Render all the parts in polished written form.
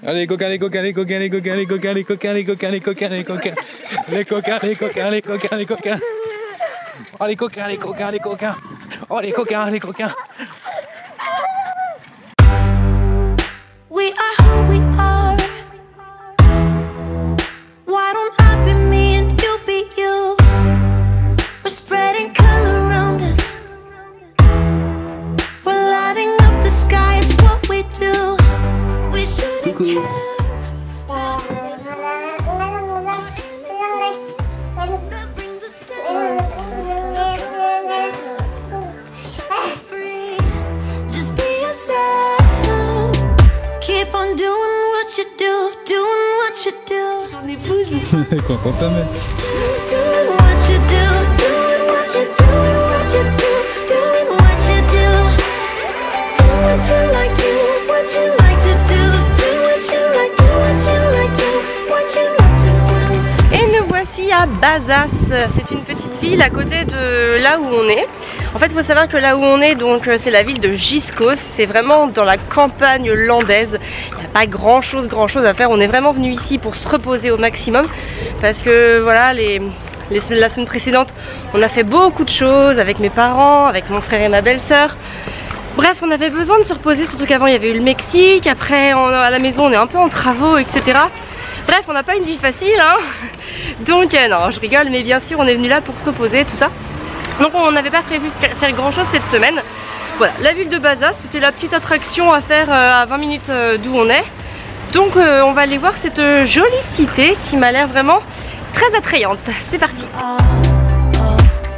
Allez, coquins, les coquins, les coquins, les coquins, les coquins, les coquins, les coquins, les coquins, les coquins. Les coquins, les coquins, les coquins, les coquins. Oh, les coquins, les coquins, les coquins. Oh, les coquins, les coquins. We are who we are. Why don't I be me and you be you? We're spreading color around us. We're lighting up the sky, it's what we do. We shouldn't care. That brings us down. So free. Just be yourself. Keep on doing what you do, doing what you do. Quoi, pas mal. Doing what you do, doing what you do, doing what you do, doing what you do. Do what you like, do what you like to do, do what you like, do what you like to, what you like to do. Et nous voici à Bazas. C'est une petite ville à côté de là où on est. En fait, il faut savoir que là où on est, donc c'est la ville de Giscos. C'est vraiment dans la campagne landaise. Il n'y a pas grand chose à faire. On est vraiment venu ici pour se reposer au maximum. Parce que voilà, la semaine précédente, on a fait beaucoup de choses avec mes parents, avec mon frère et ma belle-sœur. Bref, on avait besoin de se reposer, surtout qu'avant il y avait eu le Mexique. Après, à la maison, on est un peu en travaux, etc. Bref, on n'a pas une vie facile, hein. Donc non, je rigole, mais bien sûr, on est venu là pour se reposer, tout ça. Donc on n'avait pas prévu de faire grand chose cette semaine. Voilà, la ville de Bazas, c'était la petite attraction à faire à 20 minutes d'où on est. Donc on va aller voir cette jolie cité qui m'a l'air vraiment très attrayante. C'est parti.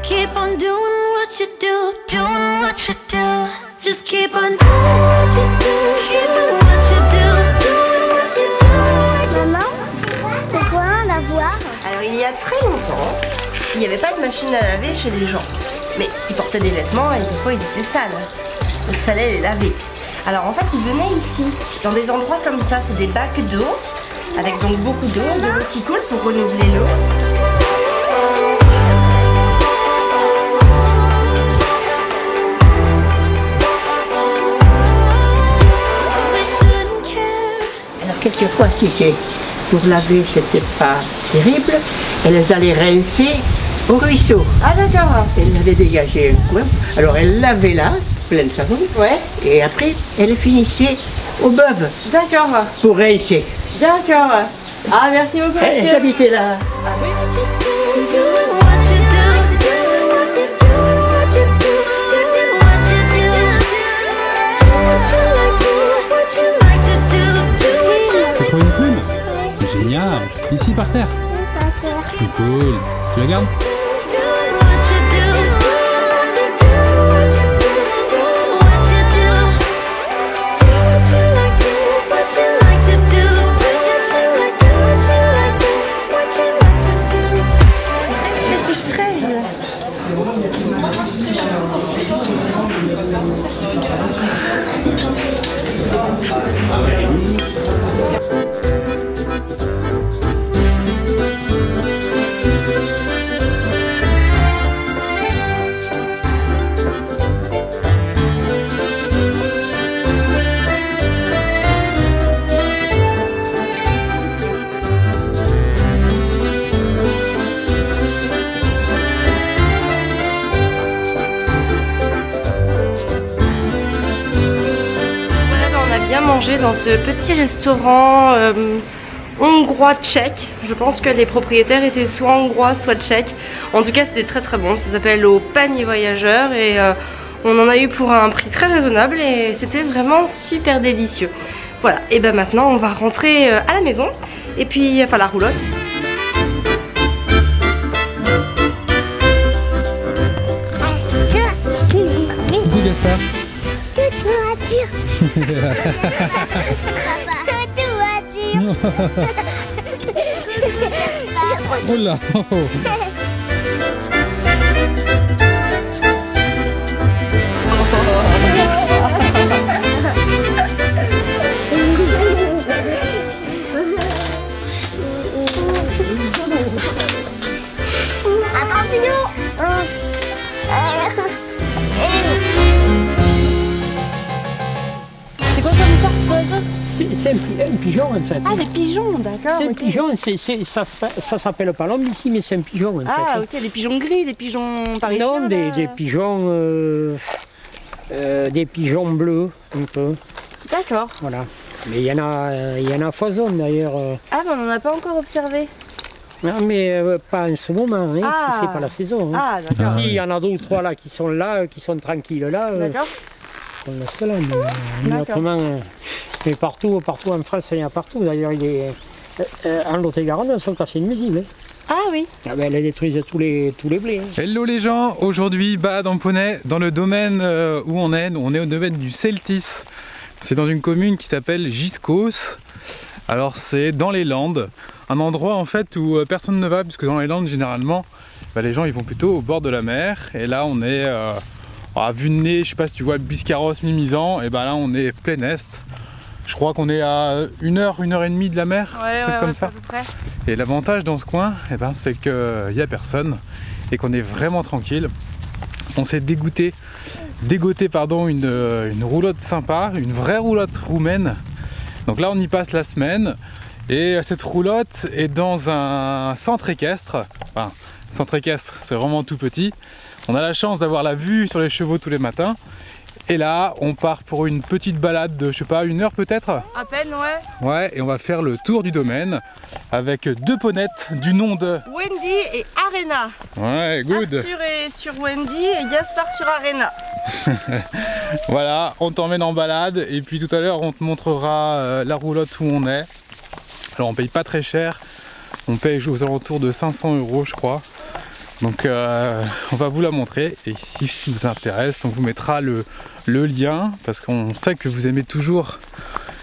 Keep on doing what you do, doing what you do. Just keep on doing what you do, doing what you do, doing what you do. Maman, c'est quoi la voir? Alors il y a très longtemps, il n'y avait pas de machine à laver chez les gens. Mais ils portaient des vêtements et des fois ils étaient sales. Donc il fallait les laver. Alors en fait ils venaient ici, dans des endroits comme ça, c'est des bacs d'eau, avec donc beaucoup d'eau qui coule pour renouveler l'eau. Alors quelquefois si c'est pour laver c'était pas terrible, elles allaient rincer au ruisseau. Ah d'accord. Elle avait dégagé un coin, alors elle lavait là, plein de savon, Ouais. et après elle finissait au beuve D'accord. pour rincer. D'accord. Ah merci beaucoup Elle monsieur. habitait là. C'est pour une plume. C'est génial. Ici par terre. C'est cool. Tu la gardes? Petite fraise. Manger dans ce petit restaurant hongrois tchèque. Je pense que les propriétaires étaient soit hongrois soit tchèques. En tout cas c'était très très bon. Ça s'appelle Au Panier Voyageur et on en a eu pour un prix très raisonnable et c'était vraiment super délicieux. Voilà, et ben maintenant on va rentrer à la maison et puis enfin la roulotte. Coucou Gaspard. Toute voiture. Toute voiture. Oh là. C'est un pigeon en fait. Ah, des pigeons, d'accord. C'est un ok. pigeon, ça s'appelle pas l'homme ici, mais c'est un pigeon en Ah, fait. ok, les pigeons gris, les pigeons parisiens. Non, là. des pigeons bleus un peu. D'accord. Voilà. Mais il y en a foison d'ailleurs. Ah, mais on n'en a pas encore observé. Non, mais pas en ce moment, hein, Ah. c'est pas la saison. Hein. Ah, d'accord. Si, il y en a 2 ou 3 là qui sont tranquilles là. D'accord. On laisse là, mais D'accord. autrement, mais partout en France, il y en a partout. D'ailleurs, en Lot-et-Garonne, elles sont cassées une musique. Hein. Ah oui. Ah ben, elles détruisent tous les blés. Hein. Hello les gens, aujourd'hui balade en poney dans le domaine où on est au domaine du Celtis. C'est dans une commune qui s'appelle Giscos. Alors c'est dans les Landes, un endroit en fait où personne ne va, puisque dans les Landes généralement les gens ils vont plutôt au bord de la mer. Et là on est à vue de nez, je sais pas si tu vois Biscarrosse, Mimizan, et ben là on est plein est. Je crois qu'on est à 1h et demie de la mer, un truc comme ça. à peu près. Et l'avantage dans ce coin, c'est qu'il n'y a personne et qu'on est vraiment tranquille. On s'est dégoté une roulotte sympa, une vraie roulotte roumaine. Donc là on y passe la semaine et cette roulotte est dans un centre équestre. Enfin, centre équestre, c'est vraiment tout petit. On a la chance d'avoir la vue sur les chevaux tous les matins. Et là, on part pour une petite balade de, je sais pas, 1 heure peut-être. À peine, ouais. Ouais, et on va faire le tour du domaine avec 2 ponettes du nom de... Wendy et Arena. Ouais, good. Arthur est sur Wendy et Gaspard sur Arena. Voilà, on t'emmène en balade et puis tout à l'heure on te montrera la roulotte où on est. Alors on paye pas très cher, on paye aux alentours de 500 € je crois. Donc on va vous la montrer et si ça vous intéresse on vous mettra le lien parce qu'on sait que vous aimez toujours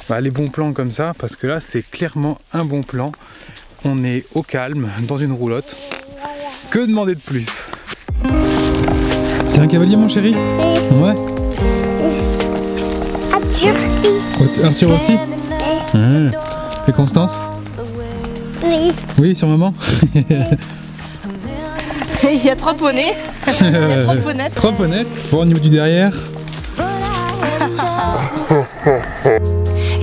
les bons plans comme ça, parce que là c'est clairement un bon plan. On est au calme dans une roulotte. Que demander de plus? C'est un cavalier mon chéri? Ouais. Arthur aussi? Et Constance? Oui. Oui, sur maman. Il y a 3 poneys. 3 ponettes. 3 ponettes. Bon, au niveau du derrière.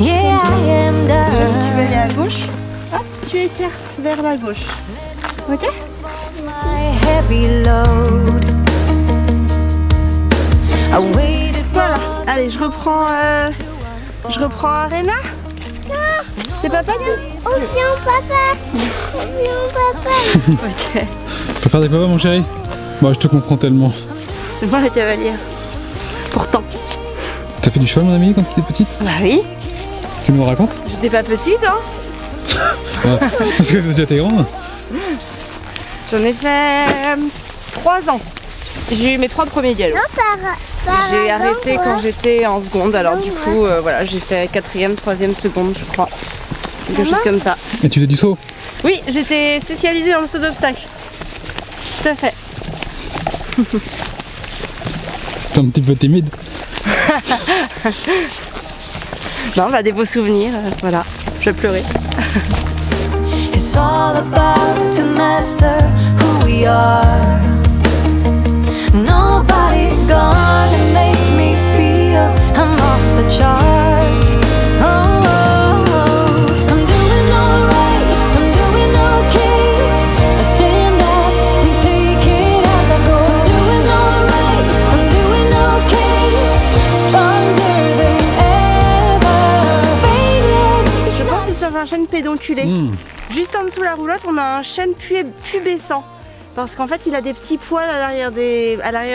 Yeah, I am Tu done. veux aller à gauche. Hop, tu écartes vers la gauche. Ok? My heavy load. I waited Voilà. Allez, je reprends Arena. C'est papa qui... Oh viens papa. Oh viens papa. Ok. Tu peux faire des papas mon chéri? Bon, je te comprends tellement. C'est moi la cavalière. Pourtant. T'as fait du cheval mon ami quand tu étais petite? Bah oui. Tu nous racontes? J'étais pas petite, hein. Ouais. Parce que déjà t'es grande. J'en ai fait 3 ans. J'ai eu mes 3 premiers dialogues. Par J'ai exemple, arrêté quand j'étais en seconde, alors du coup voilà, j'ai fait 4e, 3e, seconde je crois. Quelque chose comme ça. Et tu fais du saut? Oui, j'étais spécialisée dans le saut d'obstacle. Tout à fait. T'es un petit peu timide. Non, bah des beaux souvenirs, voilà. Je pleurais. It's all about to master who we are. Nobody's gonna make me feel I'm off the chart. Oh, oh, oh. I'm doing alright, I'm doing okay. I stand up and take it as I go. I'm doing alright, I'm doing okay. Stronger than ever. Faded. Je pense que c'est un chêne pédonculé. Juste en dessous de la roulotte, on a un chêne pubescent. Parce qu'en fait, il a des petits poils à l'arrière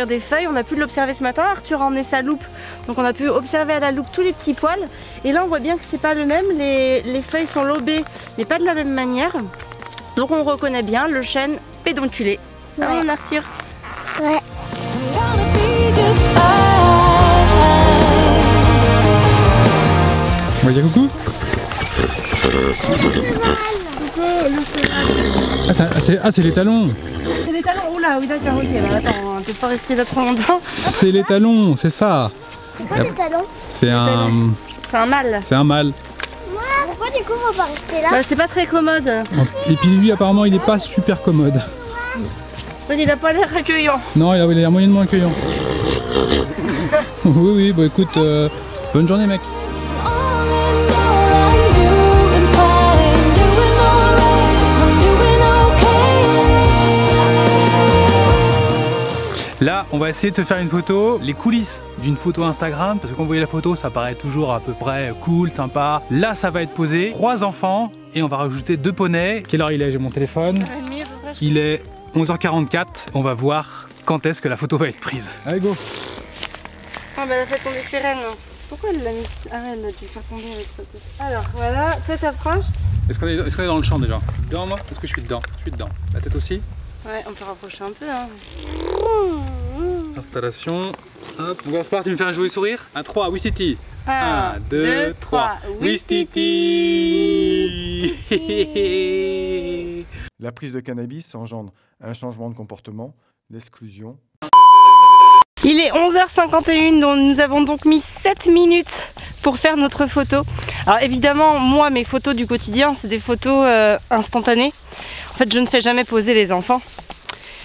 des feuilles. On a pu l'observer ce matin. Arthur a emmené sa loupe. Donc on a pu observer à la loupe tous les petits poils. Et là, on voit bien que c'est pas le même. Les feuilles sont lobées, mais pas de la même manière. Donc on reconnaît bien le chêne pédonculé. Ah, mon Arthur. Ouais. Gonna be just fine. On va dire coucou? Ah c'est les talons. C'est les talons. Oula, oui d'accord, ok. Bah, attends, on va peut-être pas rester là trop longtemps. C'est les talons, c'est ça. C'est quoi les talons? C'est un... C'est un mâle. C'est un mâle. Pourquoi du coup on va pas rester là? Bah, c'est pas très commode. Et puis lui apparemment il est pas super commode. Il a pas l'air accueillant. Non, il a l'air moyennement accueillant. Oui, bah écoute, bonne journée mec. All in all Là, on va essayer de se faire une photo, les coulisses d'une photo Instagram, parce que quand vous voyez la photo, ça paraît toujours à peu près cool, sympa. Là, ça va être posé, 3 enfants, et on va rajouter 2 poneys. Quelle heure il est? J'ai mon téléphone. Il est 11h44. On va voir quand est-ce que la photo va être prise. Allez, go! Ah bah elle a fait tomber ses rênes. Pourquoi elle l'a mis? Ah ouais, elle a dû faire tomber avec ça. Alors voilà, tête approche. Est-ce qu'on est dans le champ déjà? Dedans, moi? Est-ce que je suis dedans? Je suis dedans. La tête aussi? Ouais, on peut rapprocher un peu. Hein. Installation. Hop. Donc Gaspard, tu me fais un joli sourire? Un 3, Wistiti. 1, 2, 3. Wistiti. La prise de cannabis engendre un changement de comportement, l'exclusion. Il est 11h51, donc nous avons donc mis 7 minutes pour faire notre photo. Alors évidemment, moi, mes photos du quotidien, c'est des photos instantanées. En fait, je ne fais jamais poser les enfants.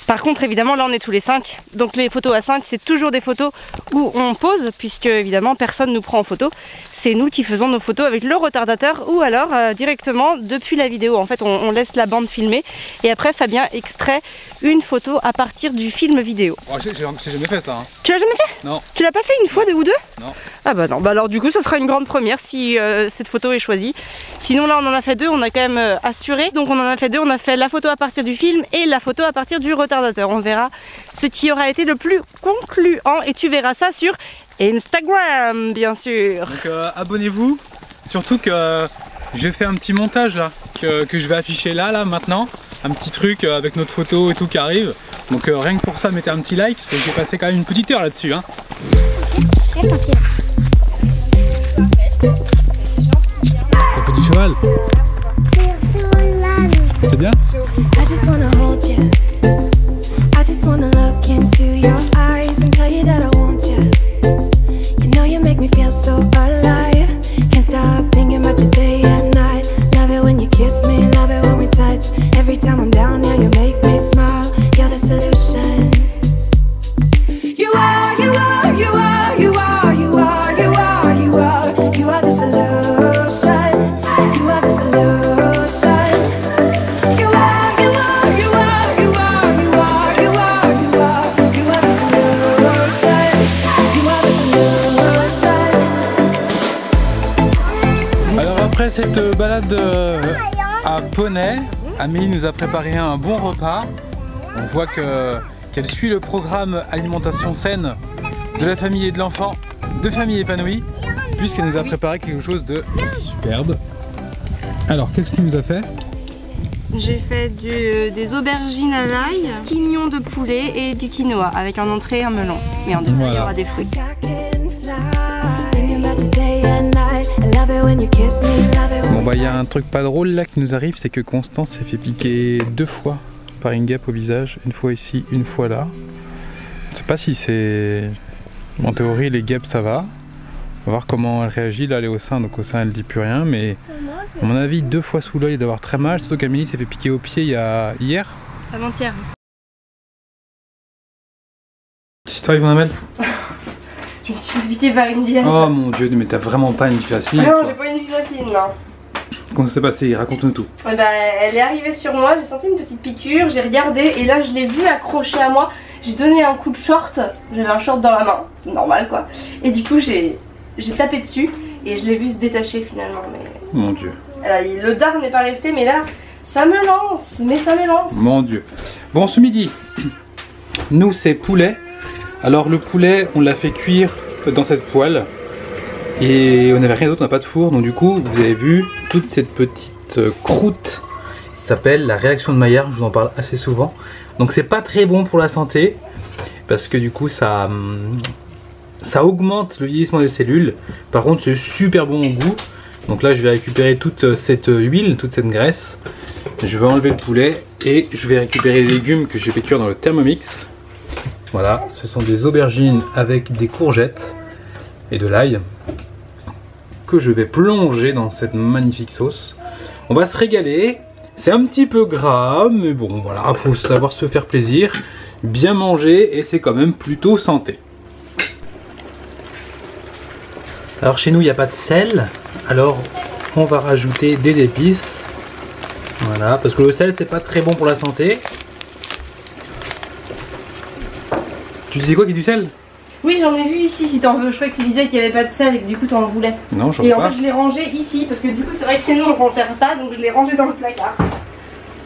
Par contre, évidemment, là on est tous les 5. Donc les photos à 5, c'est toujours des photos où on pose, puisque évidemment personne ne nous prend en photo. C'est nous qui faisons nos photos avec le retardateur ou alors directement depuis la vidéo. En fait, on laisse la bande filmer et après Fabien extrait une photo à partir du film vidéo. Oh, j'ai jamais fait ça. Hein. Tu l'as jamais fait? Non. Tu l'as pas fait une fois ou deux? Non. Ah bah non, bah alors du coup ça sera une grande première si cette photo est choisie. Sinon là on en a fait 2, on a quand même assuré. Donc on en a fait 2, on a fait la photo à partir du film et la photo à partir du retardateur. On verra ce qui aura été le plus concluant et tu verras ça sur Instagram bien sûr. Donc abonnez-vous, surtout que j'ai fait un petit montage là que je vais afficher là maintenant. Un petit truc avec notre photo et tout qui arrive. Donc rien que pour ça, mettez un petit like parce que j'ai passé quand même une petite heure là-dessus. Hein. Très tranquille. Ça fait du cheval. C'est bien? I just wanna hold you. I just wanna look into your eyes and tell you that I want you. You know you make me feel so alive. Can't stop thinking about you day and night. Love it when you kiss me, love it when we touch. Every time I'm down here, you make me smile. You're the solution. You are, you are, you are, you are, you are, you are, you are, you are the solution. You are the solution. You are, you are, you are, you are, you are, you are, you are, you are the solution. You are the solution. Alors après cette balade à poney, Amélie nous a préparé un bon repas. On voit qu'elle suit le programme alimentation saine de la famille et de l'enfant, de famille épanouie, puisqu'elle nous a préparé quelque chose de superbe. Alors qu'est-ce que tu nous as fait? J'ai fait des aubergines à l'ail, quignons de poulet et du quinoa avec en entrée un melon. Et en dessert il y aura des fruits. Bon bah il y a un truc pas drôle là qui nous arrive, c'est que Constance s'est fait piquer 2 fois par une guêpe au visage, une fois ici, une fois là. Je sais pas si c'est... En théorie les guêpes ça va. On va voir comment elle réagit, là elle est au sein, donc au sein elle dit plus rien, mais à mon avis 2 fois sous l'œil d'avoir très mal, surtout qu'Amélie s'est fait piquer au pied hier. Avant-hier. Qu'est-ce qui t'arrive mon Amel? Je me suis fait piquer par une liane. Oh mon dieu, mais t'as vraiment pas une vie facile. Non, j'ai pas une vie facile, non. Comment ça s'est passé? Raconte-nous tout. Eh ben, elle est arrivée sur moi, j'ai senti une petite piqûre, j'ai regardé et là je l'ai vue accrochée à moi. J'ai donné un coup de short, j'avais un short dans la main, normal quoi. Et du coup j'ai tapé dessus et je l'ai vue se détacher finalement. Mais... Mon dieu. Le dard n'est pas resté, mais là ça me lance, Mon dieu. Bon, ce midi, nous c'est poulet. Alors le poulet, on l'a fait cuire dans cette poêle. Et on n'avait rien d'autre, on n'a pas de four, donc du coup, vous avez vu toute cette petite croûte. Ça s'appelle la réaction de Maillard, je vous en parle assez souvent. Donc c'est pas très bon pour la santé, parce que du coup ça augmente le vieillissement des cellules. Par contre c'est super bon au goût. Donc là je vais récupérer toute cette huile, toute cette graisse. Je vais enlever le poulet et je vais récupérer les légumes que je vais cuire dans le Thermomix. Voilà, ce sont des aubergines avec des courgettes et de l'ail que je vais plonger dans cette magnifique sauce. On va se régaler. C'est un petit peu gras, mais bon voilà, il faut savoir se faire plaisir, bien manger et c'est quand même plutôt santé. Alors chez nous il n'y a pas de sel, alors on va rajouter des épices. Voilà, parce que le sel c'est pas très bon pour la santé. Tu disais quoi qui est du sel? Oui, j'en ai vu ici si t'en veux. Je croyais que tu disais qu'il n'y avait pas de sel et que du coup t'en voulais. Non, j'en Et veux en pas. fait, je l'ai rangé ici parce que du coup, c'est vrai que chez nous on s'en sert pas donc je l'ai rangé dans le placard.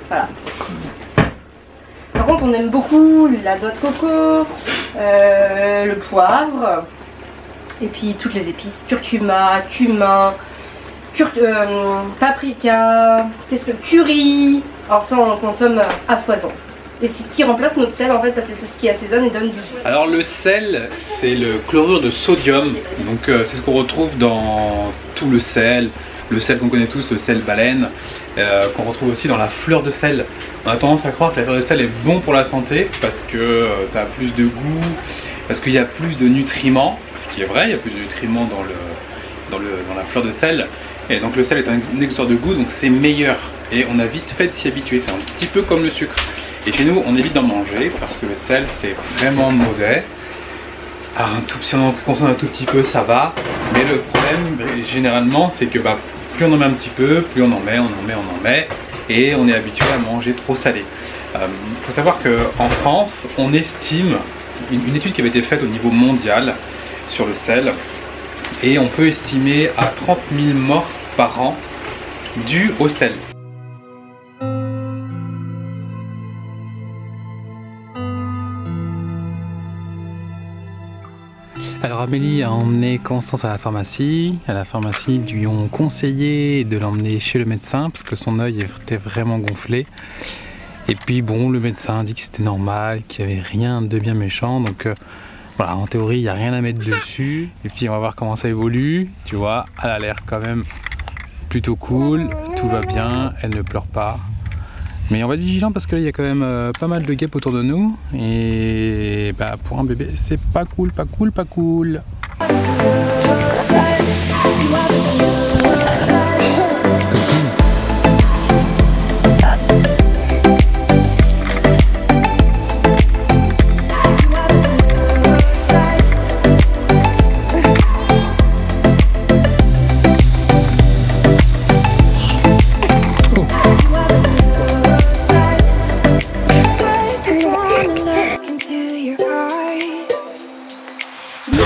Voilà. Par contre, on aime beaucoup la noix de coco, le poivre et puis toutes les épices curcuma, cumin, paprika, qu'est-ce que curry. Alors ça, on en consomme à foison. Et c'est ce qui remplace notre sel en fait parce que c'est ce qui assaisonne et donne du goût. Alors le sel, c'est le chlorure de sodium, donc c'est ce qu'on retrouve dans tout le sel qu'on connaît tous, le sel baleine, qu'on retrouve aussi dans la fleur de sel. On a tendance à croire que la fleur de sel est bon pour la santé parce que ça a plus de goût, parce qu'il y a plus de nutriments, ce qui est vrai, il y a plus de nutriments dans la fleur de sel. Et donc le sel est un exhausteur de goût, donc c'est meilleur. Et on a vite fait de s'y habituer, c'est un petit peu comme le sucre. Et chez nous, on évite d'en manger parce que le sel, c'est vraiment mauvais. Alors, si on en consomme un tout petit peu, ça va. Mais le problème, généralement, c'est que plus on en met un petit peu, plus on en met. Et on est habitué à manger trop salé. Il faut savoir qu'en France, on estime, une étude qui avait été faite au niveau mondial sur le sel, et on peut estimer à 30 000 morts par an dues au sel. Alors Amélie a emmené Constance à la pharmacie. À la pharmacie, ils lui ont conseillé de l'emmener chez le médecin parce que son œil était vraiment gonflé. Et puis bon, le médecin a dit que c'était normal, qu'il n'y avait rien de bien méchant. Donc voilà, en théorie, il n'y a rien à mettre dessus. Et puis on va voir comment ça évolue. Tu vois, elle a l'air quand même plutôt cool. Tout va bien, elle ne pleure pas. Mais on va être vigilant parce que là il y a quand même pas mal de guêpes autour de nous et pour un bébé c'est pas cool, pas cool, pas cool.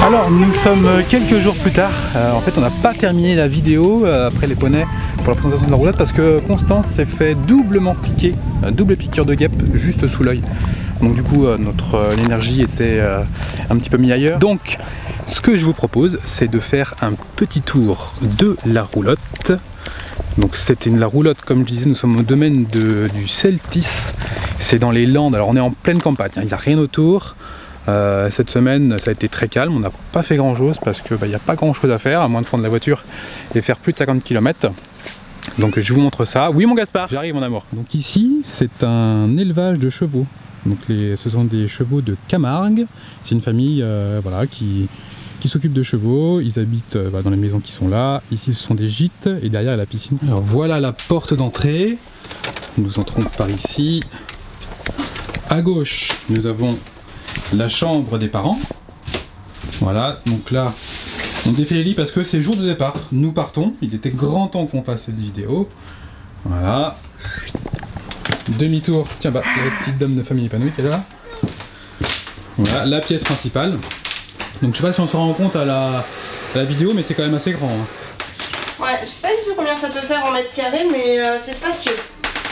Alors nous sommes quelques jours plus tard, en fait on n'a pas terminé la vidéo après les poneys pour la présentation de la roulotte parce que Constance s'est fait doublement piquer, double piqûre de guêpe juste sous l'œil. Donc du coup notre énergie était un petit peu mise ailleurs. Donc ce que je vous propose c'est de faire un petit tour de la roulotte. Donc c'était la roulotte, comme je disais, nous sommes au domaine du Celtis, c'est dans les Landes, alors on est en pleine campagne, il n'y a rien autour. Cette semaine ça a été très calme, on n'a pas fait grand chose parce que il n'y a pas grand chose à faire à moins de prendre la voiture et faire plus de 50 km. Donc je vous montre ça. Oui mon Gaspard, j'arrive mon amour. Donc ici c'est un élevage de chevaux. Donc ce sont des chevaux de Camargue. C'est une famille voilà, qui s'occupe de chevaux. Ils habitent dans les maisons qui sont là. Ici ce sont des gîtes et derrière il y a la piscine. Alors voilà la porte d'entrée. Nous entrons par ici. À gauche nous avons la chambre des parents. Voilà, donc là on défait les lits parce que c'est jour de départ. Nous partons, il était grand temps qu'on fasse cette vidéo. Voilà. Demi-tour, tiens la petite dame de famille épanouie qui est là. Voilà, la pièce principale. Donc je sais pas si on se rend compte à la vidéo mais c'est quand même assez grand. Hein. Ouais, je sais pas du tout combien ça peut faire en mètres carrés mais c'est spacieux.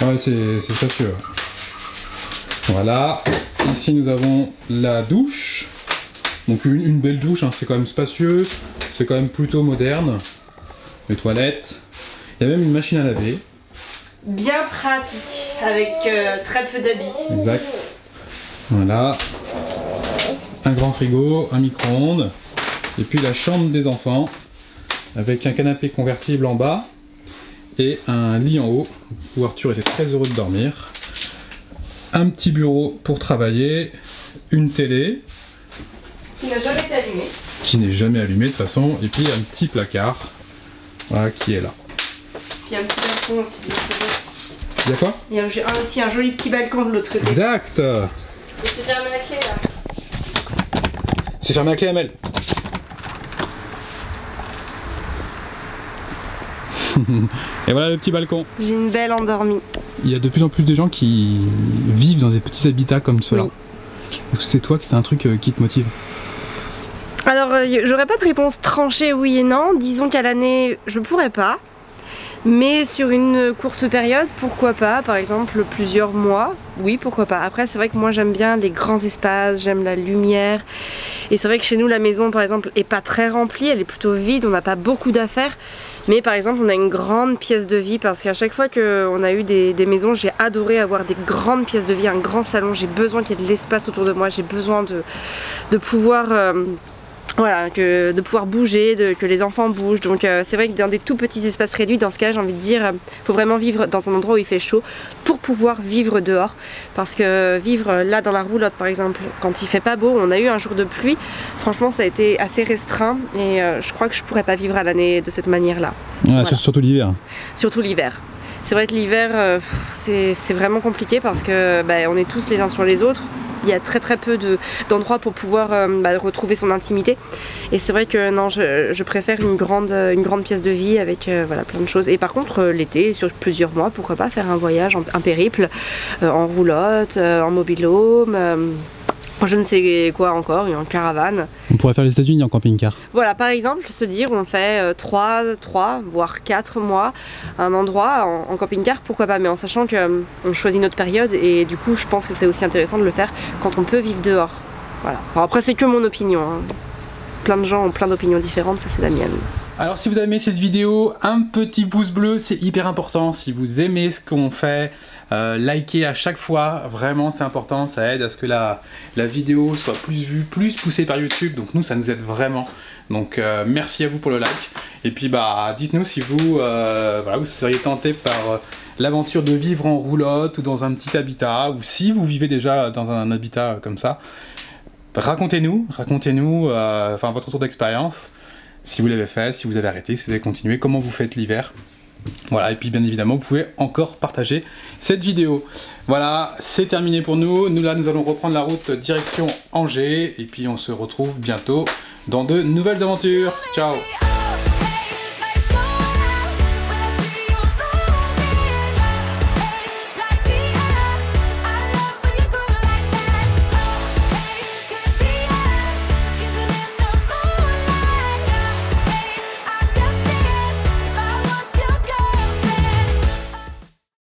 Ouais c'est spacieux. Voilà, ici nous avons la douche, donc une belle douche, hein. C'est quand même spacieux, c'est quand même plutôt moderne, les toilettes, il y a même une machine à laver. Bien pratique, avec très peu d'habits. Exact, voilà, un grand frigo, un micro-ondes, et puis la chambre des enfants, avec un canapé convertible en bas, et un lit en haut, où Arthur était très heureux de dormir. Un petit bureau pour travailler, une télé qui n'a jamais été allumée. Qui n'est jamais allumée de toute façon, et puis un petit placard voilà, qui est là. Puis un petit balcon aussi de l'autre côté. Il y a quoi? Il y a aussi un joli petit balcon de l'autre côté. Exact. Et c'est fermé à clé là. C'est fermé à clé Amel. Et voilà le petit balcon. J'ai une belle endormie. Il y a de plus en plus de gens qui vivent dans des petits habitats comme cela. Oui. lac? Est-ce que c'est toi qui c'est un truc qui te motive? Alors, j'aurais pas de réponse tranchée oui et non. Disons qu'à l'année, je pourrais pas. Mais sur une courte période, pourquoi pas? Par exemple, plusieurs mois, oui, pourquoi pas. Après, c'est vrai que moi, j'aime bien les grands espaces, j'aime la lumière. Et c'est vrai que chez nous, la maison, par exemple, est pas très remplie, elle est plutôt vide, on n'a pas beaucoup d'affaires. Mais par exemple, on a une grande pièce de vie parce qu'à chaque fois qu'on a eu des maisons, j'ai adoré avoir des grandes pièces de vie, un grand salon. J'ai besoin qu'il y ait de l'espace autour de moi, j'ai besoin de pouvoir... voilà, de pouvoir bouger, que les enfants bougent. Donc c'est vrai que dans des tout petits espaces réduits, dans ce cas j'ai envie de dire, faut vraiment vivre dans un endroit où il fait chaud pour pouvoir vivre dehors. Parce que vivre là dans la roulotte par exemple, quand il fait pas beau, on a eu un jour de pluie, franchement ça a été assez restreint et je crois que je pourrais pas vivre à l'année de cette manière-là. Ouais, voilà. Surtout l'hiver. Surtout l'hiver. C'est vrai que l'hiver c'est vraiment compliqué parce que on est tous les uns sur les autres. Il y a très peu d'endroits pour pouvoir retrouver son intimité. Et c'est vrai que non, je préfère une grande pièce de vie avec voilà, plein de choses. Et par contre, l'été, sur plusieurs mois, pourquoi pas faire un voyage, un périple, en roulotte, en mobil-home, je ne sais quoi encore, en caravane. On pourrait faire les États-Unis en camping-car. Voilà, par exemple, se dire on fait 3 voire 4 mois un endroit en camping-car, pourquoi pas, mais en sachant qu'on choisit notre période et du coup je pense que c'est aussi intéressant de le faire quand on peut vivre dehors. Voilà. Enfin, après c'est que mon opinion, hein. Plein de gens ont plein d'opinions différentes, ça c'est la mienne. Alors si vous avez aimé cette vidéo, un petit pouce bleu, c'est hyper important. Si vous aimez ce qu'on fait, likez à chaque fois, vraiment c'est important, ça aide à ce que la vidéo soit plus vue, plus poussée par YouTube, donc nous ça nous aide vraiment. Donc merci à vous pour le like, et puis dites-nous si vous, voilà, vous seriez tenté par l'aventure de vivre en roulotte ou dans un petit habitat, ou si vous vivez déjà dans un habitat comme ça. Racontez-nous enfin, votre retour d'expérience, si vous l'avez fait, si vous avez arrêté, si vous avez continué, comment vous faites l'hiver. Voilà, et puis bien évidemment, vous pouvez encore partager cette vidéo. Voilà, c'est terminé pour nous. Nous allons reprendre la route direction Angers, et puis on se retrouve bientôt dans de nouvelles aventures. Ciao!